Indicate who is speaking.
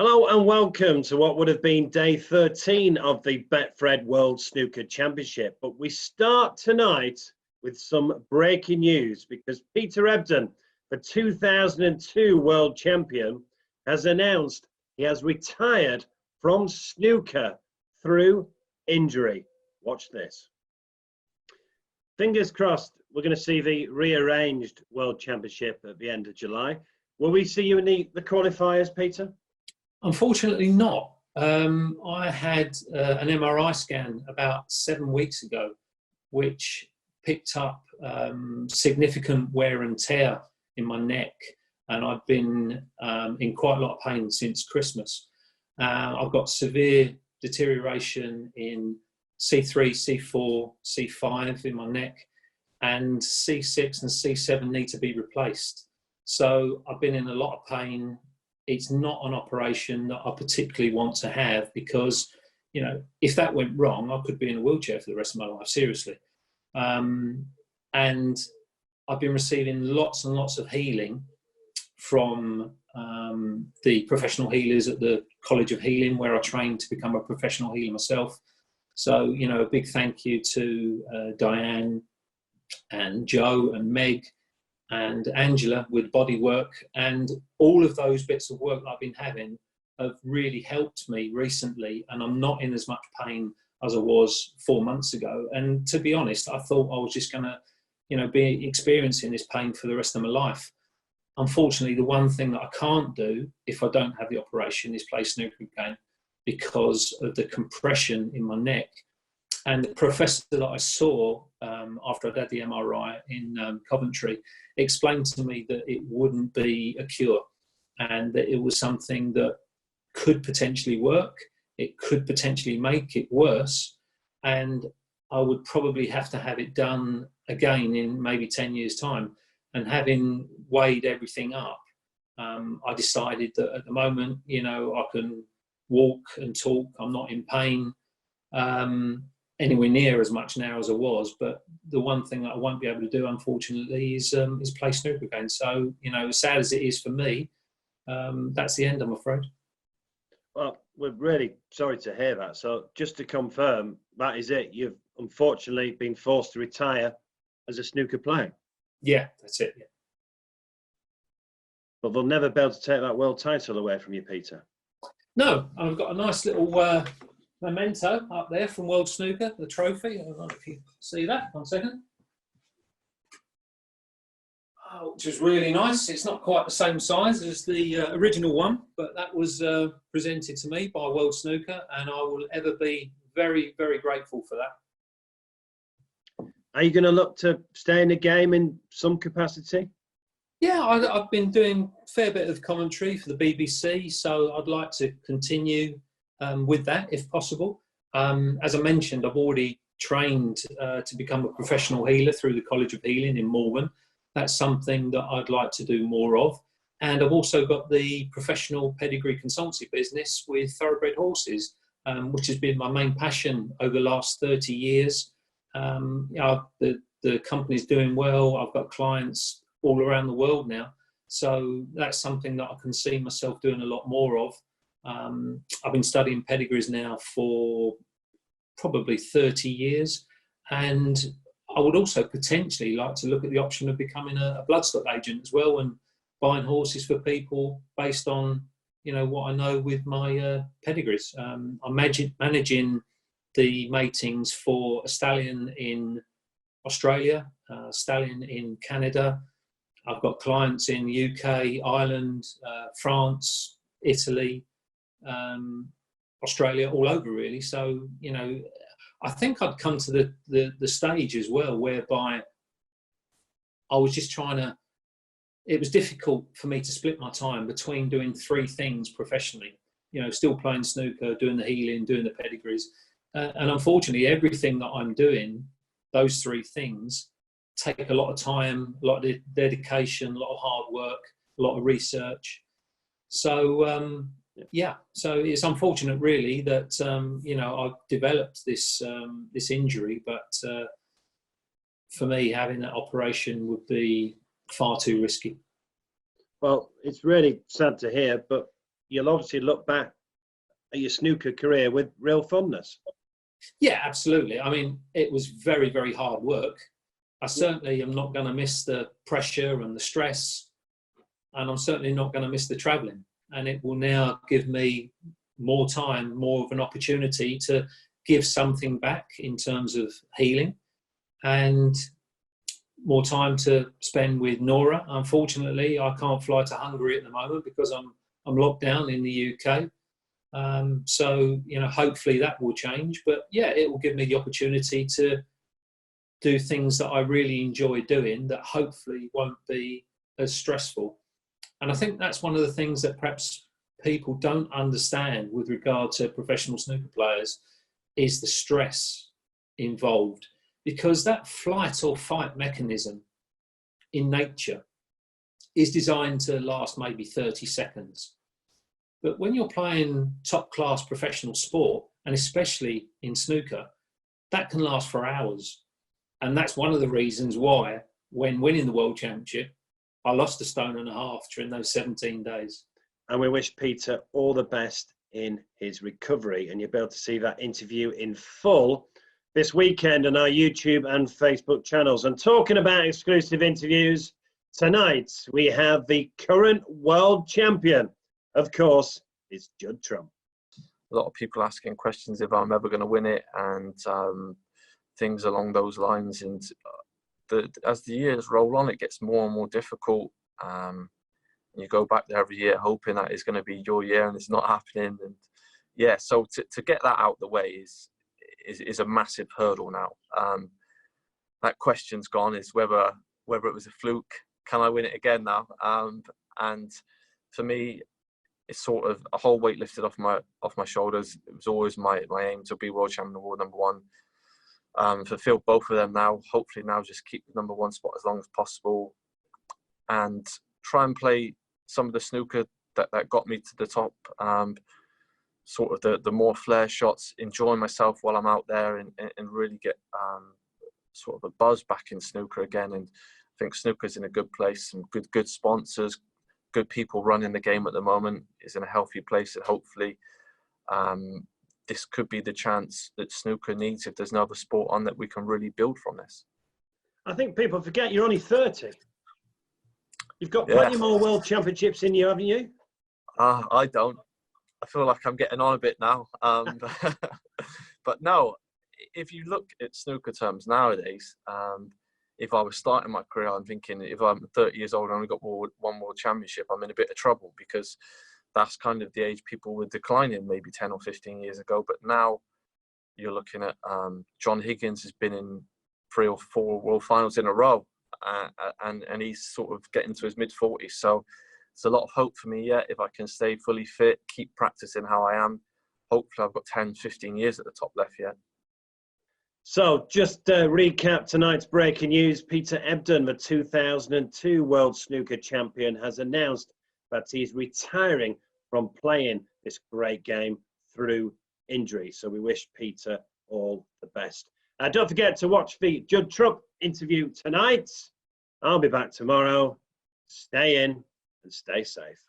Speaker 1: Hello and welcome to what would have been day 13 of the Betfred World Snooker Championship. But we start tonight with some breaking news because Peter Ebdon, the 2002 World Champion, has announced he has retired from snooker through injury. Watch this. Fingers crossed we're going to see the rearranged World Championship at the end of July. Will we see you in the qualifiers, Peter?
Speaker 2: Unfortunately not. I had an MRI scan about 7 weeks ago, which picked up significant wear and tear in my neck, and I've been in quite a lot of pain since Christmas. I've got severe deterioration in C3, C4, C5 in my neck, and C6 and C7 need to be replaced. So I've been in a lot of pain. It's not an operation that I particularly want to have because, you know, if that went wrong, I could be in a wheelchair for the rest of my life, seriously. And I've been receiving lots and lots of healing from the professional healers at the College of Healing, where I trained to become a professional healer myself. So, you know, a big thank you to Diane and Joe and Meg and Angela with body work, and all of those bits of work that I've been having have really helped me recently, and I'm not in as much pain as I was 4 months ago. And to be honest, I thought I was just going to, you know, be experiencing this pain for the rest of my life. Unfortunately, the one thing that I can't do if I don't have the operation is play snooker again because of the compression in my neck. And the professor that I saw after I'd had the MRI in Coventry explained to me that it wouldn't be a cure and that it was something that could potentially work. It could potentially make it worse. And I would probably have to have it done again in maybe 10 years' time. And having weighed everything up, I decided that at the moment, you know, I can walk and talk. I'm not in pain. Anywhere near as much now as I was, but the one thing that I won't be able to do, unfortunately, is play snooker again. So, you know, as sad as it is for me, that's the end, I'm afraid.
Speaker 1: Well, we're really sorry to hear that. So just to confirm, that is it. You've unfortunately been forced to retire as a snooker player.
Speaker 2: Yeah, that's it. Yeah.
Speaker 1: But they'll never be able to take that world title away from you, Peter.
Speaker 2: No, I've got a nice little memento up there from World Snooker, the trophy. I don't know if you see that. 1 second. Oh, which is really nice. It's not quite the same size as the original one, but that was presented to me by World Snooker, and I will ever be very, very grateful for that.
Speaker 1: Are you going to look to stay in the game in some capacity?
Speaker 2: Yeah, I've been doing a fair bit of commentary for the BBC, so I'd like to continue with that if possible. As I mentioned, I've already trained to become a professional healer through the College of Healing in Malvern. That's something that I'd like to do more of. And I've also got the professional pedigree consultancy business with thoroughbred horses, which has been my main passion over the last 30 years. The company's doing well. I've got clients all around the world now. So that's something that I can see myself doing a lot more of. I've been studying pedigrees now for probably 30 years, and I would also potentially like to look at the option of becoming a bloodstock agent as well and buying horses for people based on, you know, what I know with my pedigrees. I'm managing the matings for a stallion in Australia, a stallion in Canada. I've got clients in UK, Ireland, France, Italy, Australia, all over really. So, you know, I think I'd come to the stage as well whereby I was just trying to, it was difficult for me to split my time between doing 3 things professionally, you know, still playing snooker, doing the healing, doing the pedigrees. And unfortunately, everything that I'm doing, those 3 things, take a lot of time, a lot of dedication, a lot of hard work, a lot of research. So, yeah, so it's unfortunate really that, you know, I've developed this injury, but for me, having that operation would be far too risky.
Speaker 1: Well, it's really sad to hear, but you'll obviously look back at your snooker career with real fondness.
Speaker 2: Yeah, absolutely. I mean, it was very, very hard work. I certainly am not going to miss the pressure and the stress, and I'm certainly not going to miss the travelling. And it will now give me more time, more of an opportunity to give something back in terms of healing, and more time to spend with Nora. Unfortunately, I can't fly to Hungary at the moment because I'm locked down in the UK. So, you know, hopefully that will change. But yeah, it will give me the opportunity to do things that I really enjoy doing that hopefully won't be as stressful. And I think that's one of the things that perhaps people don't understand with regard to professional snooker players is the stress involved, because that flight or fight mechanism in nature is designed to last maybe 30 seconds. But when you're playing top class professional sport, and especially in snooker, that can last for hours. And that's one of the reasons why, when winning the World Championship, I lost 1.5 stone during those 17 days.
Speaker 1: And we wish Peter all the best in his recovery. And you'll be able to see that interview in full this weekend on our YouTube and Facebook channels. And talking about exclusive interviews, tonight we have the current world champion. Of course, it's Judd Trump.
Speaker 3: A lot of people asking questions if I'm ever going to win it, and things along those lines. And as the years roll on, it gets more and more difficult. You go back there every year hoping that it's going to be your year, and it's not happening. And yeah, so to get that out the way is a massive hurdle now. That question's gone, is whether it was a fluke. Can I win it again now? And for me, it's sort of a whole weight lifted off my shoulders. It was always my aim to be world champion, world number one. Fulfill both of them now. Hopefully now just keep the number one spot as long as possible, and try and play some of the snooker that got me to the top. Sort of the more flair shots, enjoy myself while I'm out there, and really get sort of a buzz back in snooker again. And I think snooker's in a good place, and good sponsors, good people running the game at the moment, is in a healthy place, and hopefully this could be the chance that snooker needs if there's no other sport on, that we can really build from this.
Speaker 1: I think people forget you're only 30. You've got plenty more world championships in you, haven't you?
Speaker 3: I don't. I feel like I'm getting on a bit now. But no, if you look at snooker terms nowadays, if I was starting my career, I'm thinking if I'm 30 years old and only got one world championship, I'm in a bit of trouble, because that's kind of the age people were declining maybe 10 or 15 years ago. But now you're looking at John Higgins has been in 3 or 4 world finals in a row, and he's sort of getting to his mid-40s. So it's a lot of hope for me yet. If I can stay fully fit, keep practicing how I am, hopefully I've got 10, 15 years at the top left yet.
Speaker 1: So just to recap tonight's breaking news, Peter Ebdon, the 2002 World Snooker Champion, has announced that he's retiring from playing this great game through injury. So we wish Peter all the best. Don't forget to watch the Judd Trump interview tonight. I'll be back tomorrow. Stay in and stay safe.